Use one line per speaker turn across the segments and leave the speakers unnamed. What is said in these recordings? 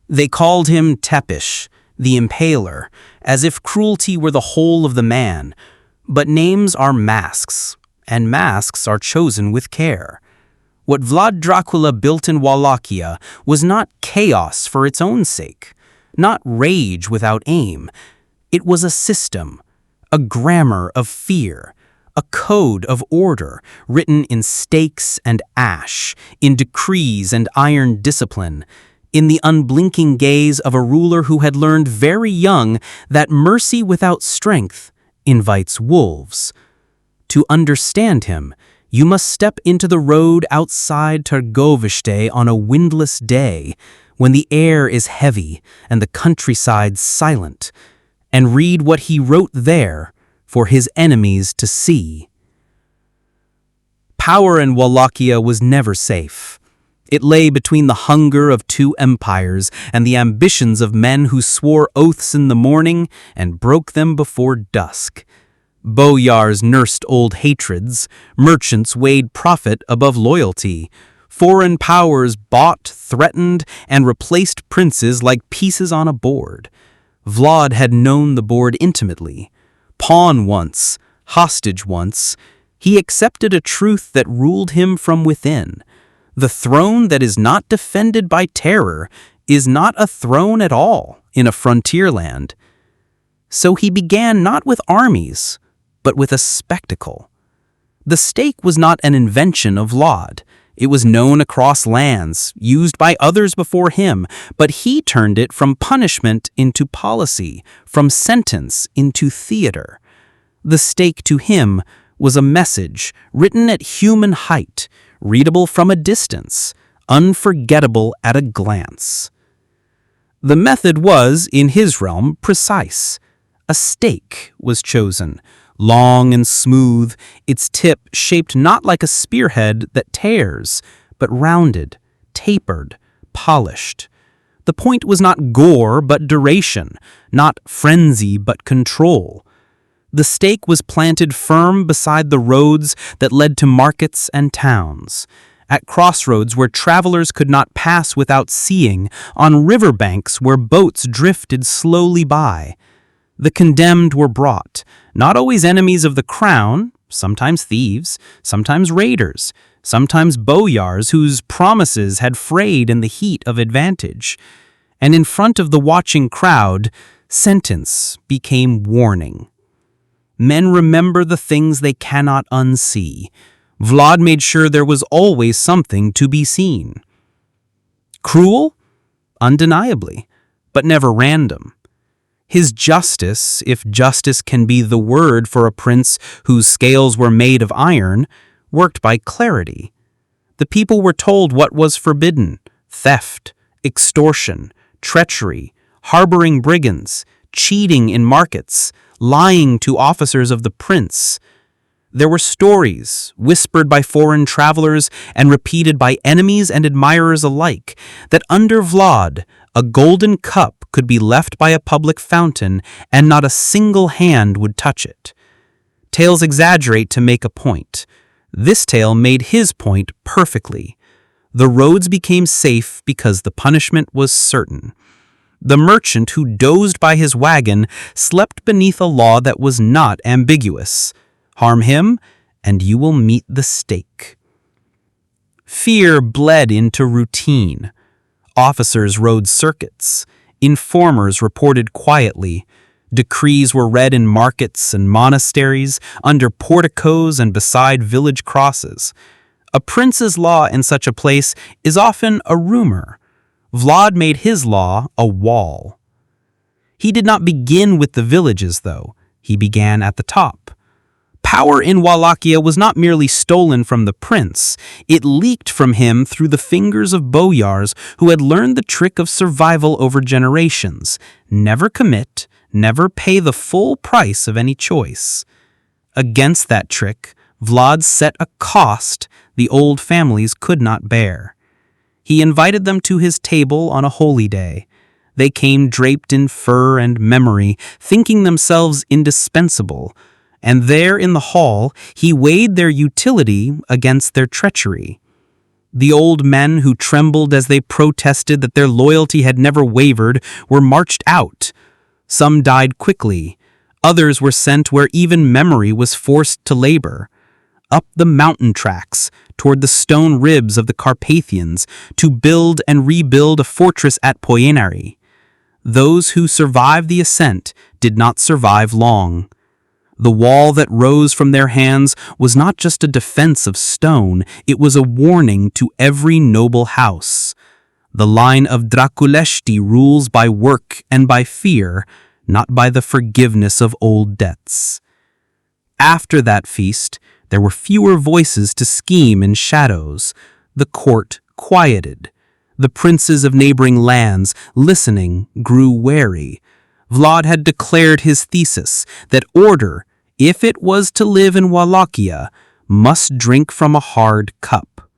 They called him Tepish, the Impaler, as if cruelty were the whole of the man. But names are masks, and masks are chosen with care. What Vlad Dracula built in Wallachia was not chaos for its own sake, not rage without aim. It was a system, a grammar of fear, a code of order written in stakes and ash, in decrees and iron discipline, in the unblinking gaze of a ruler who had learned very young that mercy without strength invites wolves. To understand him, you must step into the road outside Targovishte on a windless day, when the air is heavy and the countryside silent, and read what he wrote there for his enemies to see. Power in Wallachia was never safe. It lay between the hunger of two empires and the ambitions of men who swore oaths in the morning and broke them before dusk. Boyars nursed old hatreds, merchants weighed profit above loyalty. Foreign powers bought, threatened, and replaced princes like pieces on a board. Vlad had known the board intimately. Pawn once, hostage once, he accepted a truth that ruled him from within. The throne that is not defended by terror is not a throne at all in a frontier land. So he began not with armies, but with a spectacle. The stake was not an invention of Vlad. It was known across lands, used by others before him, but he turned it from punishment into policy, from sentence into theater. The stake to him was a message written at human height, readable from a distance, unforgettable at a glance. The method was, in his realm, precise. A stake was chosen, long and smooth, its tip shaped not like a spearhead that tears, but rounded, tapered, polished. The point was not gore but duration, not frenzy but control. The stake was planted firm beside the roads that led to markets and towns, at crossroads where travelers could not pass without seeing, on riverbanks where boats drifted slowly by. The condemned were brought, not always enemies of the crown, sometimes thieves, sometimes raiders, sometimes boyars whose promises had frayed in the heat of advantage. And in front of the watching crowd, sentence became warning. Men remember the things they cannot unsee. Vlad made sure there was always something to be seen. Cruel? Undeniably, but never random. His justice, if justice can be the word for a prince whose scales were made of iron, worked by clarity. The people were told what was forbidden: theft, extortion, treachery, harboring brigands, cheating in markets, lying to officers of the prince. There were stories, whispered by foreign travelers and repeated by enemies and admirers alike, that under Vlad, a golden cup could be left by a public fountain and not a single hand would touch it. Tales exaggerate to make a point. This tale made his point perfectly. The roads became safe because the punishment was certain. The merchant who dozed by his wagon slept beneath a law that was not ambiguous. Harm him, and you will meet the stake. Fear bled into routine. Officers rode circuits. Informers reported quietly. Decrees were read in markets and monasteries, under porticos and beside village crosses. A prince's law in such a place is often a rumor. Vlad made his law a wall. He did not begin with the villages, though. He began at the top. Power in Wallachia was not merely stolen from the prince. It leaked from him through the fingers of boyars who had learned the trick of survival over generations. Never commit, never pay the full price of any choice. Against that trick, Vlad set a cost the old families could not bear. He invited them to his table on a holy day. They came draped in fur and memory, thinking themselves indispensable, and there in the hall he weighed their utility against their treachery. The old men who trembled as they protested that their loyalty had never wavered were marched out. Some died quickly. Others were sent where even memory was forced to labor. Up the mountain tracks, toward the stone ribs of the Carpathians, to build and rebuild a fortress at Poenari. Those who survived the ascent did not survive long. The wall that rose from their hands was not just a defense of stone, it was a warning to every noble house. The line of Draculesti rules by work and by fear, not by the forgiveness of old debts. After that feast, there were fewer voices to scheme in shadows. The court quieted. The princes of neighboring lands, listening, grew wary. Vlad had declared his thesis that order, if it was to live in Wallachia, must drink from a hard cup.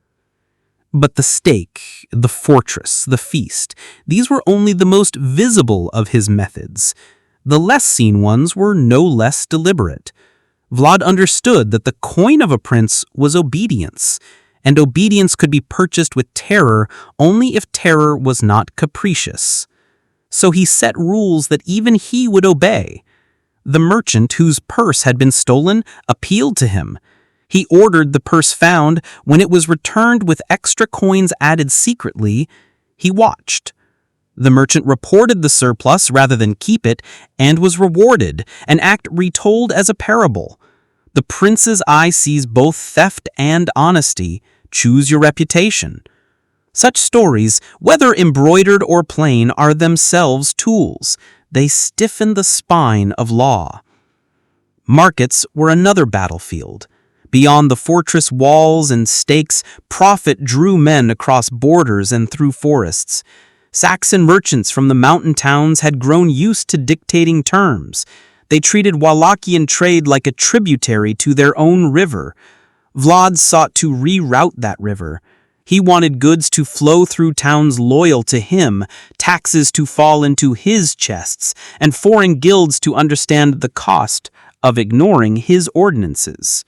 But the stake, the fortress, the feast, these were only the most visible of his methods. The less seen ones were no less deliberate. Vlad understood that the coin of a prince was obedience, and obedience could be purchased with terror only if terror was not capricious. So he set rules that even he would obey. The merchant whose purse had been stolen appealed to him. He ordered the purse found. When it was returned with extra coins added secretly, he watched. The merchant reported the surplus rather than keep it, and was rewarded, an act retold as a parable. The prince's eye sees both theft and honesty. Choose your reputation. Such stories, whether embroidered or plain, are themselves tools. They stiffen the spine of law. Markets were another battlefield. Beyond the fortress walls and stakes, profit drew men across borders and through forests. Saxon merchants from the mountain towns had grown used to dictating terms. They treated Wallachian trade like a tributary to their own river. Vlad sought to reroute that river. He wanted goods to flow through towns loyal to him, taxes to fall into his chests, and foreign guilds to understand the cost of ignoring his ordinances.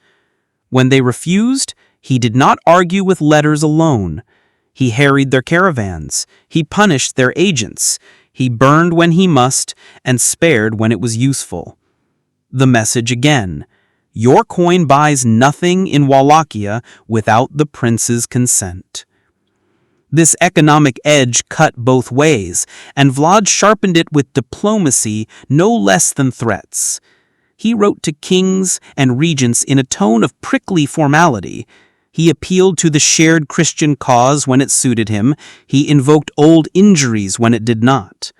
When they refused, he did not argue with letters alone. He harried their caravans. He punished their agents. He burned when he must, and spared when it was useful. The message again: your coin buys nothing in Wallachia without the prince's consent. This economic edge cut both ways, and Vlad sharpened it with diplomacy no less than threats. He wrote to kings and regents in a tone of prickly formality. He appealed to the shared Christian cause when it suited him. He invoked old injuries when it did not.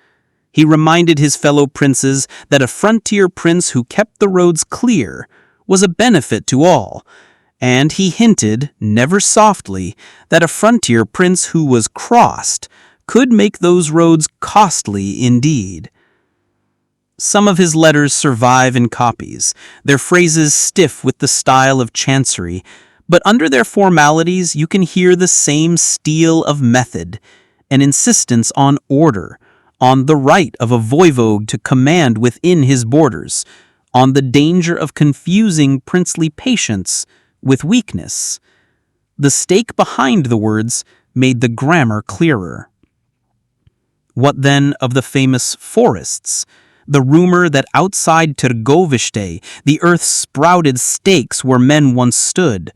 He reminded his fellow princes that a frontier prince who kept the roads clear was a benefit to all, and he hinted, never softly, that a frontier prince who was crossed could make those roads costly indeed. Some of his letters survive in copies, their phrases stiff with the style of chancery, but under their formalities you can hear the same steel of method, an insistence on order, on the right of a voivode to command within his borders, on the danger of confusing princely patience with weakness. The stake behind the words made the grammar clearer. What then of the famous forests? The rumor that outside Târgoviște the earth sprouted stakes where men once stood.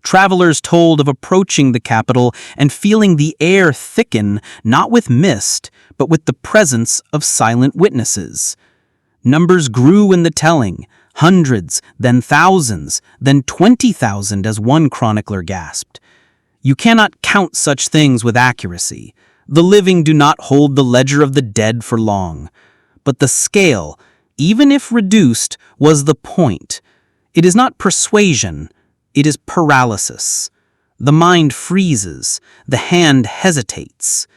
Travelers told of approaching the capital and feeling the air thicken, not with mist, but with the presence of silent witnesses. Numbers grew in the telling, hundreds, then thousands, then 20,000, as one chronicler gasped. You cannot count such things with accuracy. The living do not hold the ledger of the dead for long. But the scale, even if reduced, was the point. It is not persuasion, it is paralysis. The mind freezes, the hand hesitates.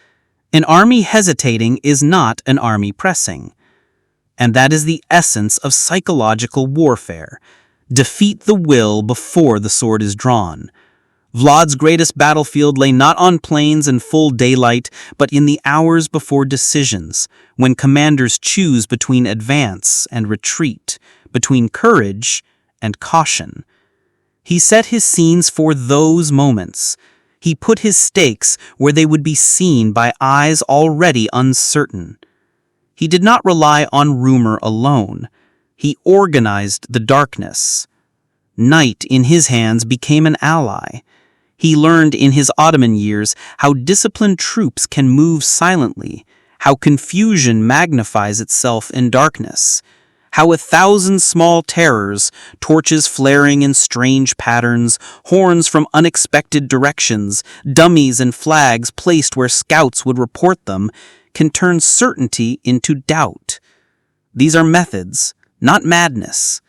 An army hesitating is not an army pressing. And that is the essence of psychological warfare. Defeat the will before the sword is drawn. Vlad's greatest battlefield lay not on plains in full daylight, but in the hours before decisions, when commanders choose between advance and retreat, between courage and caution. He set his scenes for those moments. He put his stakes where they would be seen by eyes already uncertain. He did not rely on rumor alone. He organized the darkness. Night in his hands became an ally. He learned in his Ottoman years how disciplined troops can move silently, how confusion magnifies itself in darkness, how 1,000 small terrors, torches flaring in strange patterns, horns from unexpected directions, dummies and flags placed where scouts would report them, can turn certainty into doubt. These are methods, not madness.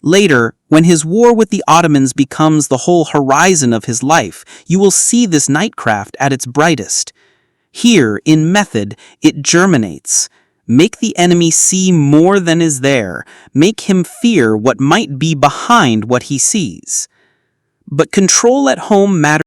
Later, when his war with the Ottomans becomes the whole horizon of his life, you will see this knightcraft at its brightest. Here, in method, it germinates. Make the enemy see more than is there. Make him fear what might be behind what he sees. But control at home matters.